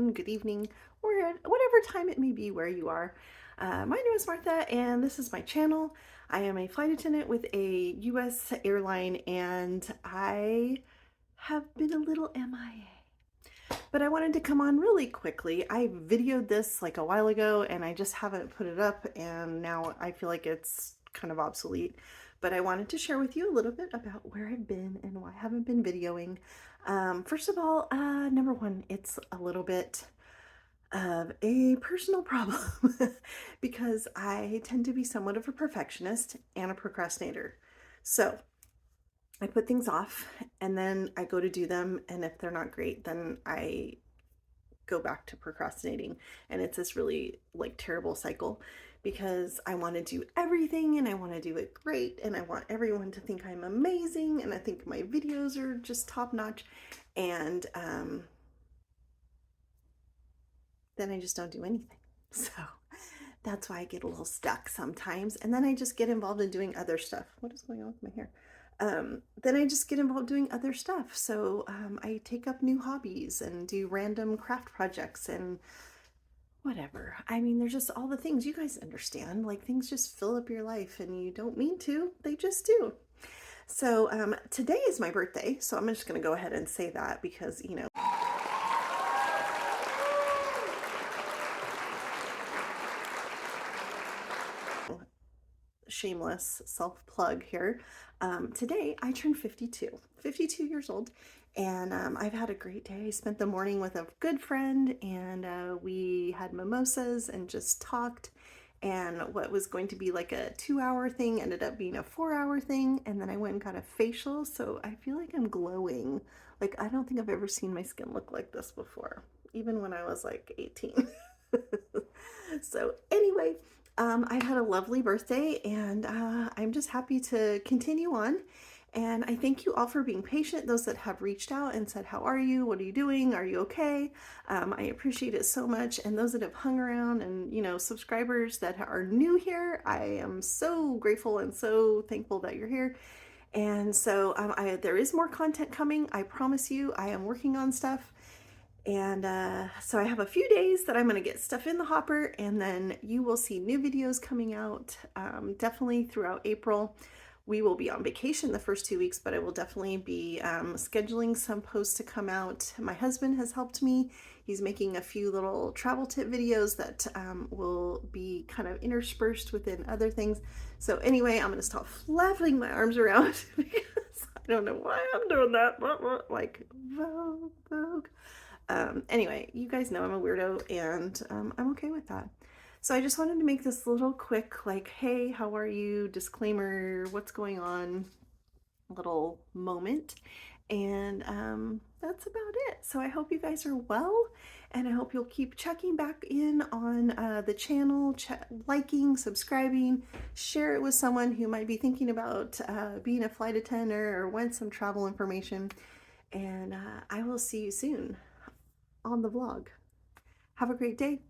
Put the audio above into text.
afternoon, good evening, or at whatever time it may be where you are. My name is Martha, and this is my channel. I am a flight attendant with a U.S. airline, and I have been a little MIA. But I wanted to come on really quickly. I videoed this like a while ago, and I just haven't put it up, and now I feel like it's kind of obsolete. But I wanted to share with you a little bit about where I've been and why I haven't been videoing. First of all, number one, it's a little bit of a personal problem because I tend to be somewhat of a perfectionist and a procrastinator. So I put things off and then I go to do them, and if they're not great, then I go back to procrastinating, and it's this really like terrible cycle because I want to do everything and I want to do it great and I want everyone to think I'm amazing and I think my videos are just top notch, and then I just don't do anything. So that's why I get a little stuck sometimes, and then I just get involved in doing other stuff. What is going on with my hair? Then I just get involved doing other stuff. So I take up new hobbies and do random craft projects and whatever. I mean, there's just all the things you guys understand. Like, things just fill up your life and you don't mean to, they just do. So today is my birthday. So I'm just going to go ahead and say that because, you know, shameless self-plug here. Today I turned 52 years old, and I've had a great day. I spent the morning with a good friend, and we had mimosas and just talked, and what was going to be like a 2-hour thing ended up being a 4-hour thing, and then I went and got a facial, so I feel like I'm glowing. Like, I don't think I've ever seen my skin look like this before, even when I was like 18. So anyway, I had a lovely birthday, and I'm just happy to continue on. And I thank you all for being patient, those that have reached out and said, how are you? What are you doing? Are you okay? I appreciate it so much. And those that have hung around, and, you know, subscribers that are new here, I am so grateful and so thankful that you're here. And so there is more content coming. I promise you, I am working on stuff. And so I have a few days that I'm going to get stuff in the hopper, and then you will see new videos coming out definitely throughout April. We will be on vacation the first 2 weeks, but I will definitely be scheduling some posts to come out. My husband has helped me. He's making a few little travel tip videos that will be kind of interspersed within other things. So anyway, I'm going to stop flapping my arms around because I don't know why I'm doing that. Like, Vogue, Vogue. Anyway, you guys know I'm a weirdo, and I'm okay with that. So I just wanted to make this little quick, like, hey, how are you? Disclaimer, what's going on? Little moment. And that's about it. So I hope you guys are well, and I hope you'll keep checking back in on the channel, liking, subscribing, share it with someone who might be thinking about being a flight attendant or wants some travel information. And I will see you soon on the vlog. Have a great day.